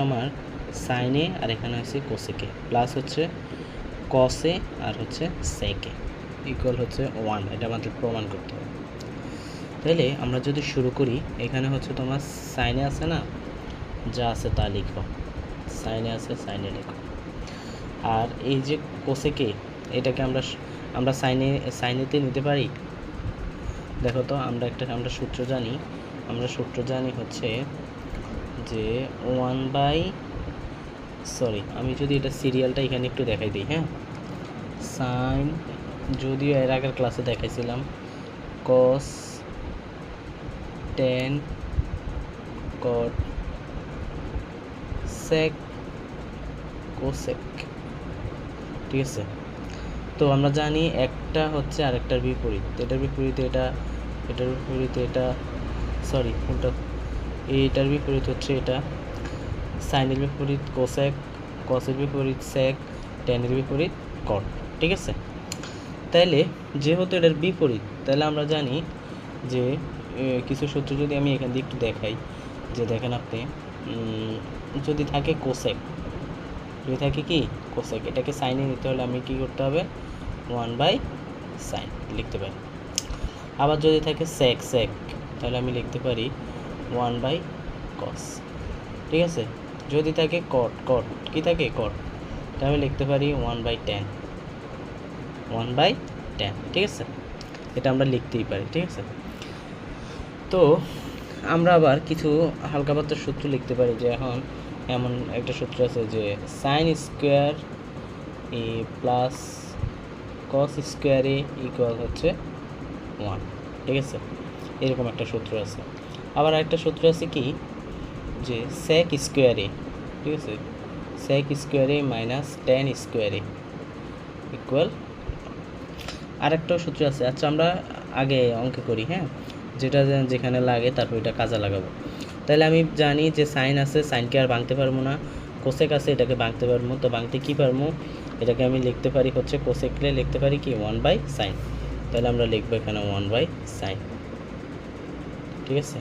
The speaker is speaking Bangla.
আমার সাইনে আর এখানে হচ্ছে কোসেকে প্লাস হচ্ছে কসে আর হচ্ছে সেকে ইকুয়াল হচ্ছে 1। এটা আমাদের প্রমাণ করতে হবে। তাহলে আমরা যদি শুরু করি, এখানে হচ্ছে তোমার সাইনে আছে না, যা আছে তা লিখো, সাইনে আছে সাইনে লিখো। আর এই যে কোসেকে, এটাকে আমরা সাইনেতে নিতে পারি। দেখো তো, আমরা সূত্র জানি হচ্ছে যে আমি যদি এটা সিরিয়ালটা এখানে একটু দেখাই দিই। হ্যাঁ, সাইন, যদিও এর আগের ক্লাসে দেখাইছিলাম, কস, টেন, কট, সেক, কোসেক। ঠিক আছে, তো আমরা জানি একটা হচ্ছে আরেকটার বিপরীত, এটার বিপরীতে এটা, এটার বিপরীতে এটা, এইটার বিপরীত হচ্ছে এটা, সাইনের বিপরীত কোসেক, কসের বিপরীত সেক, টেনের বিপরীত কট। ঠিক আছে, তাইলে যেহেতু এটার বিপরীত, তাহলে আমরা জানি যে কিছু সূত্র যদি আমি এখান দিয়ে একটু দেখাই, যে দেখেন আপনি, যদি থাকে কোসেক, যদি থাকে কি কোসেক, এটাকে সাইনে নিতে হলে আমি কি করতে হবে, 1/sin লিখতে পারি। আবার যদি থাকে সেক, তাহলে আমি লিখতে পারি 1/cos। ঠিক আছে, যদি থাকে কট, কি থাকে কট, তাহলে আমি লিখতে পারি 1/tan। ঠিক আছে, এটা আমরা লিখতেই পারি। ঠিক আছে, তো আমরা আবার কিছু হালকা পাতলা সূত্র লিখতে পারি, যে এখন এমন একটা সূত্র আছে যে সাইন স্কোয়ার এ প্লাস কস স্কোয়ার এ ইকুয়াল হচ্ছে 1। ঠিক আছে, এরকম একটা সূত্র আছে। আবার একটা সূত্র আছে কি, যে সেক স্কোয়ার এ, ঠিক আছে, সেক স্কোয়ার এ মাইনাস টেন স্কোয়ার এ ইকুয়াল। আরেকটাও সূত্র আছে। আচ্ছা, আমরা আগে অঙ্ক করি। হ্যাঁ, যেটা যেখানে লাগে তারপর এটা কাজে লাগাবো। তাহলে আমি জানি যে সাইন আছে, সাইনকে আর ভাঙতে পারবো না, কোসেক আছে, এটাকে ভাঙতে পারবো। তো ভাঙতে কি পারবো, এটাকে আমি লিখতে পারি হচ্ছে কোসেকলে লিখতে পারি কি 1/sin। তাহলে আমরা লিখবো এখানে 1/sin। ঠিক আছে।